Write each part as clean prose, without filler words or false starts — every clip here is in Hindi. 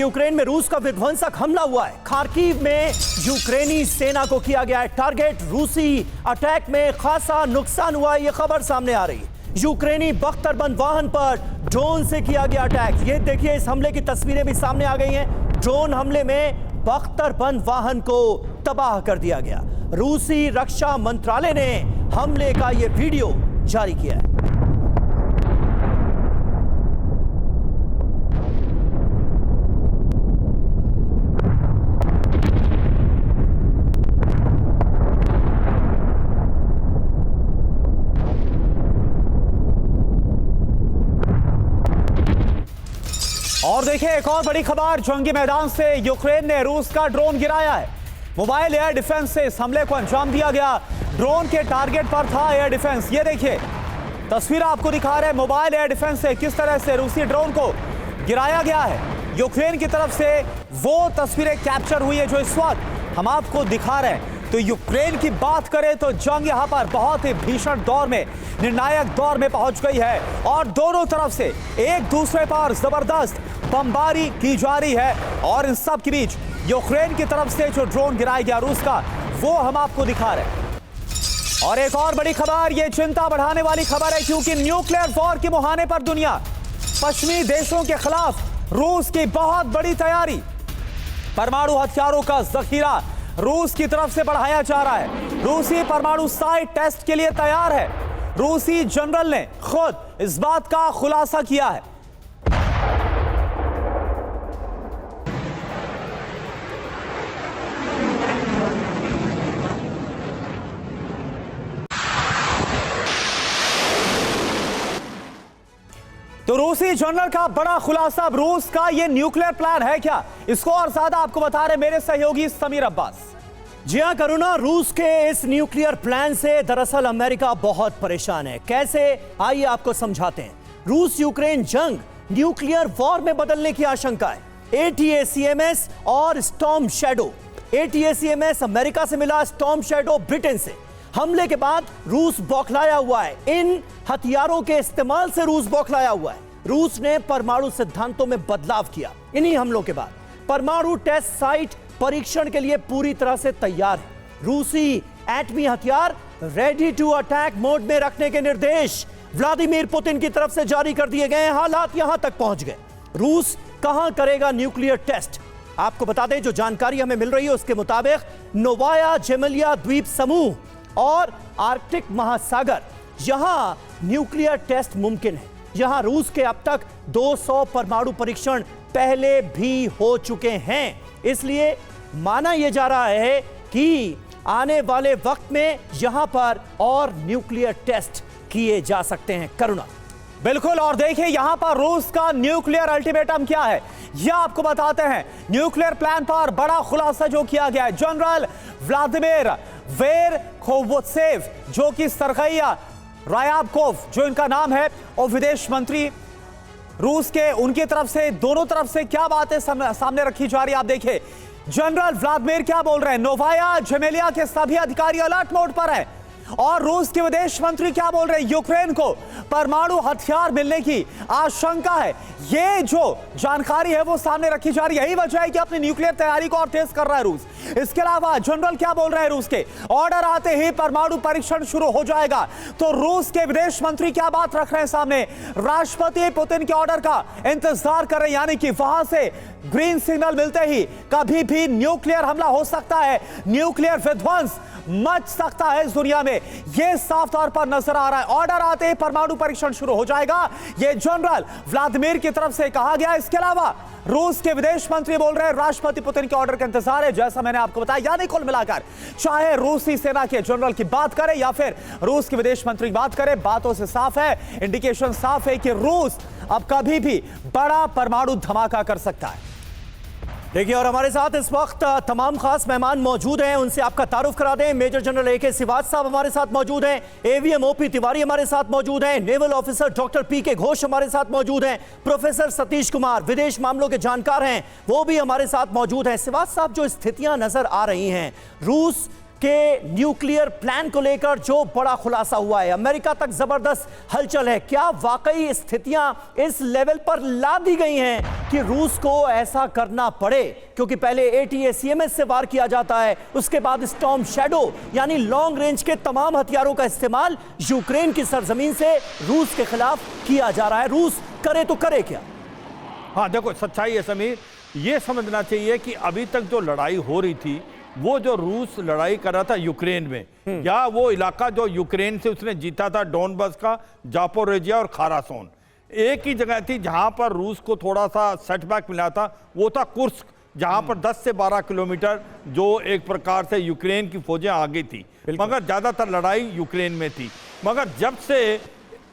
यूक्रेन में रूस का विध्वंसक हमला हुआ है। खार्किव में यूक्रेनी सेना को किया गया है टारगेट। रूसी अटैक में खासा नुकसान हुआ है, यह खबर सामने आ रही है। यूक्रेनी बख्तरबंद वाहन पर ड्रोन से किया गया अटैक। ये देखिए, इस हमले की तस्वीरें भी सामने आ गई हैं। ड्रोन हमले में बख्तरबंद वाहन को तबाह कर दिया गया। रूसी रक्षा मंत्रालय ने हमले का यह वीडियो जारी किया है। और देखिए, एक और बड़ी खबर, जंगी मैदान से यूक्रेन ने रूस का ड्रोन गिराया है। मोबाइल एयर डिफेंस से इस हमले को अंजाम दिया गया। ड्रोन के टारगेट पर था एयर डिफेंस। ये देखिए, तस्वीर आपको दिखा रहे हैं मोबाइल एयर डिफेंस से किस तरह से रूसी ड्रोन को गिराया गया है। यूक्रेन की तरफ से वो तस्वीरें कैप्चर हुई है जो इस वक्त हम आपको दिखा रहे हैं। तो यूक्रेन की बात करें तो जंग यहां पर बहुत ही भीषण दौर में, निर्णायक दौर में पहुंच गई है और दोनों तरफ से एक दूसरे पर जबरदस्त बमबारी की जा रही है। और इन सब के बीच यूक्रेन की तरफ से जो ड्रोन गिराया गया रूस का, वो हम आपको दिखा रहे हैं। और एक और बड़ी खबर, ये चिंता बढ़ाने वाली खबर है, क्योंकि न्यूक्लियर वॉर के मुहाने पर दुनिया, पश्चिमी देशों के खिलाफ रूस की बहुत बड़ी तैयारी। परमाणु हथियारों का जखीरा रूस की तरफ से बढ़ाया जा रहा है। रूसी परमाणु साइट टेस्ट के लिए तैयार है। रूसी जनरल ने खुद इस बात का खुलासा किया है। तो रूसी जनरल का बड़ा खुलासा। अब रूस का ये न्यूक्लियर प्लान है क्या, इसको और ज्यादा आपको बता रहे मेरे सहयोगी समीर अब्बास। जी हां करुणा, रूस के इस न्यूक्लियर प्लान से दरअसल अमेरिका बहुत परेशान है। कैसे, आइए आपको समझाते हैं। रूस यूक्रेन जंग न्यूक्लियर वॉर में बदलने की आशंका है। एटीएसीएमएस और स्टॉर्म शैडो। एटीएसीएमएस अमेरिका से मिला, स्टॉर्म शैडो ब्रिटेन से। हमले के बाद रूस बौखलाया हुआ है। इन हथियारों के इस्तेमाल से रूस बौखलाया हुआ है। रूस ने परमाणु सिद्धांतों में बदलाव किया इन्हीं हमलों के बाद। परमाणु टेस्ट साइट परीक्षण के लिए पूरी तरह से तैयार है। रूसी एटमी हथियार रेडी टू अटैक मोड में रखने के निर्देश व्लादिमीर पुतिन की तरफ से जारी कर दिए गए हैं। हालात यहां तक पहुंच गए। रूस कहां करेगा न्यूक्लियर टेस्ट, आपको बता दें, जो जानकारी हमें मिल रही है उसके मुताबिक नोवाया जेमेलिया द्वीप समूह और आर्कटिक महासागर, यहां न्यूक्लियर टेस्ट मुमकिन है। यहां रूस के अब तक 200 परमाणु परीक्षण पहले भी हो चुके हैं। इसलिए माना यह जा रहा है कि आने वाले वक्त में यहां पर और न्यूक्लियर टेस्ट किए जा सकते हैं। करुणा, बिल्कुल। और देखिए, यहां पर रूस का न्यूक्लियर अल्टीमेटम क्या है, यह आपको बताते हैं। न्यूक्लियर प्लान पर बड़ा खुलासा जो किया गया है, जनरल व्लादिमीर वेरखोवत्सेव, जो कि सरगैया रायाबकोव जो इनका नाम है, और विदेश मंत्री रूस के, उनकी तरफ से, दोनों तरफ से क्या बातें सामने रखी जा रही है। आप देखिए, जनरल व्लादिमीर क्या बोल रहे हैं। नोवाया जेमेलिया के सभी अधिकारी अलर्ट मोड पर हैं। और रूस के विदेश मंत्री क्या बोल रहे हैं, यूक्रेन को परमाणु हथियार मिलने की आशंका है। ये जो जानकारी है वो सामने रखी जा रही है। यही वजह है कि अपनी न्यूक्लियर तैयारी को और तेज कर रहा है रूस। इसके अलावा जनरल क्या बोल रहे हैं रूस के, ऑर्डर आते ही परमाणु परीक्षण शुरू हो जाएगा। तो रूस के विदेश मंत्री क्या बात रख रहे हैं सामने, राष्ट्रपति पुतिन के ऑर्डर का इंतजार कर रहे हैं, यानी कि वहां से ग्रीन सिग्नल मिलते ही कभी भी न्यूक्लियर हमला हो सकता है, न्यूक्लियर विध्वंस मच सकता है इस दुनिया में। यह साफ तौर पर नजर आ रहा है। ऑर्डर आते ही परमाणु परीक्षण शुरू हो जाएगा, यह जनरल व्लादिमीर की तरफ से कहा गया। इसके अलावा रूस के विदेश मंत्री बोल रहे हैं राष्ट्रपति पुतिन के ऑर्डर का इंतजार है, जैसा मैंने आपको बताया। यानी कुल मिलाकर, चाहे रूसी सेना के जनरल की बात करें या फिर रूस के विदेश मंत्री की बात करें, बातों से साफ है, इंडिकेशन साफ है कि रूस अब कभी भी बड़ा परमाणु धमाका कर सकता है। देखिए, और हमारे साथ इस वक्त तमाम खास मेहमान मौजूद हैं, उनसे आपका तारुफ करा दें। Major general A K. सिवाच साहब हमारे साथ मौजूद हैं, एवीएम ओ.पी. तिवारी हमारे साथ मौजूद हैं, naval officer doctor PK. Ghosh हमारे साथ मौजूद हैं, प्रोफेसर सतीश कुमार विदेश मामलों के जानकार हैं, वो भी हमारे साथ मौजूद हैं। सिवाच साहब, जो स्थितियां नजर आ रही हैं, रूस के न्यूक्लियर प्लान को लेकर जो बड़ा खुलासा हुआ है, अमेरिका तक जबरदस्त हलचल है। क्या वाकई स्थितियां इस लेवल पर ला दी गई हैं कि रूस को ऐसा करना पड़े? क्योंकि पहले ATACMS से वार किया जाता है, उसके बाद स्टॉर्म शैडो यानी लॉन्ग रेंज के तमाम हथियारों का इस्तेमाल यूक्रेन की सरजमीन से रूस के खिलाफ किया जा रहा है। रूस करे तो करे क्या? हाँ देखो, सच्चाई है समीर, ये समझना चाहिए कि अभी तक जो लड़ाई हो रही थी, वो जो रूस लड़ाई कर रहा था यूक्रेन में, या वो इलाका जो यूक्रेन से उसने जीता था, डोनबस का, जापोरेजिया और खारासोन, एक ही जगह थी जहां पर रूस को थोड़ा सा सेटबैक मिला था, वो था कुर्स्क, जहां पर 10 से 12 किलोमीटर जो एक प्रकार से यूक्रेन की फौजें आगे थी, मगर ज्यादातर लड़ाई यूक्रेन में थी। मगर जब से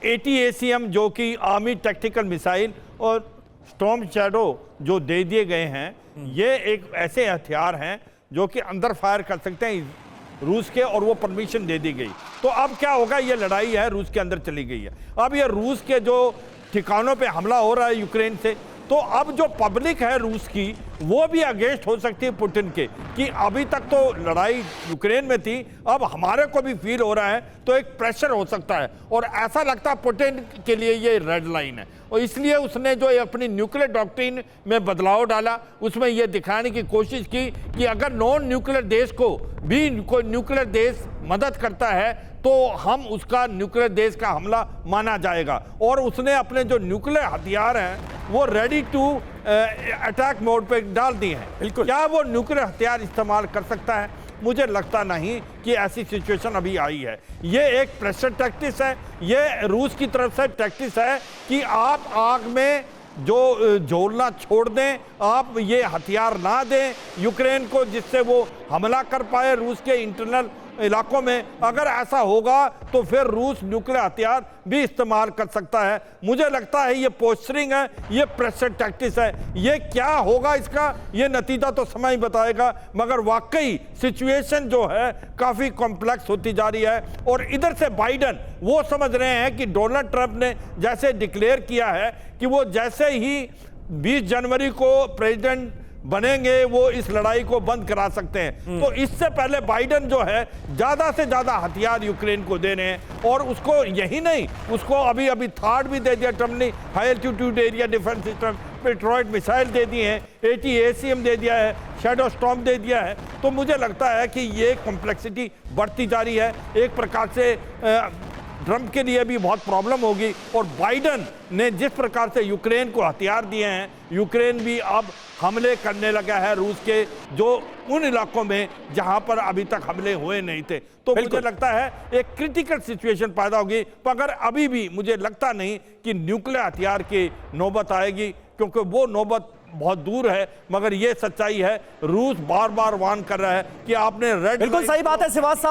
ATACM जो कि आर्मी टैक्टिकल मिसाइल और स्टॉर्म शैडो जो दे दिए गए हैं, ये एक ऐसे हथियार हैं जो कि अंदर फायर कर सकते हैं रूस के, और वो परमिशन दे दी गई। तो अब क्या होगा, ये लड़ाई है रूस के अंदर चली गई है। अब ये रूस के जो ठिकानों पे हमला हो रहा है यूक्रेन से, तो अब जो पब्लिक है रूस की, वो भी अगेंस्ट हो सकती है पुतिन के, कि अभी तक तो लड़ाई यूक्रेन में थी, अब हमारे को भी फील हो रहा है, तो एक प्रेशर हो सकता है। और ऐसा लगता है पुतिन के लिए ये रेड लाइन है, और इसलिए उसने जो अपनी न्यूक्लियर डॉक्ट्रिन में बदलाव डाला, उसमें यह दिखाने की कोशिश की कि अगर नॉन न्यूक्लियर देश को भी कोई न्यूक्लियर देश मदद करता है तो हम उसका न्यूक्लियर देश का हमला माना जाएगा। और उसने अपने जो न्यूक्लियर हथियार हैं वो रेडी टू अटैक मोड पे डाल दिए हैं। बिल्कुल। क्या वो न्यूक्लियर हथियार इस्तेमाल कर सकता है? मुझे लगता नहीं कि ऐसी सिचुएशन अभी आई है। ये एक प्रेशर टैक्टिस है, ये रूस की तरफ से टैक्टिस है कि आप आग में जो झोलना छोड़ दें, आप ये हथियार ना दें यूक्रेन को, जिससे वो हमला कर पाए रूस के इंटरनल इलाकों में। अगर ऐसा होगा तो फिर रूस न्यूक्लियर हथियार भी इस्तेमाल कर सकता है। मुझे लगता है ये पोस्चरिंग है, ये प्रेशर टैक्टिस है। ये क्या होगा इसका, ये नतीजा तो समय ही बताएगा, मगर वाकई सिचुएशन जो है काफी कॉम्प्लेक्स होती जा रही है। और इधर से बाइडन वो समझ रहे हैं कि डोनाल्ड ट्रंप ने जैसे डिक्लेयर किया है कि वो जैसे ही 20 जनवरी को प्रेसिडेंट बनेंगे वो इस लड़ाई को बंद करा सकते हैं। तो इससे पहले बाइडन जो है ज्यादा से ज्यादा हथियार यूक्रेन को दे रहे हैं, और उसको यही नहीं, उसको अभी अभी थार्ड भी दे दिया ट्रम्प ने, high altitude area defence system, patriot missile दे दिए हैं, ATACM दे दिया है, शैडो स्टॉर्म दे दिया है। तो मुझे लगता है कि ये कॉम्प्लेक्सिटी बढ़ती जा रही है। एक प्रकार से ट्रंप के लिए भी बहुत प्रॉब्लम होगी। और बाइडन ने जिस प्रकार से यूक्रेन को हथियार दिए हैं, यूक्रेन भी अब हमले करने लगा है रूस के जो उन इलाकों में जहां पर अभी तक हमले हुए नहीं थे। तो मुझे लगता है एक क्रिटिकल सिचुएशन पैदा होगी, मगर अभी भी मुझे लगता नहीं कि न्यूक्लियर हथियार की नौबत आएगी, क्योंकि वो नौबत बहुत दूर है। मगर ये सच्चाई है, रूस बार बार वार्न कर रहा है कि आपने रेड। बिल्कुल सही बात है श्रीवास्तव साहब।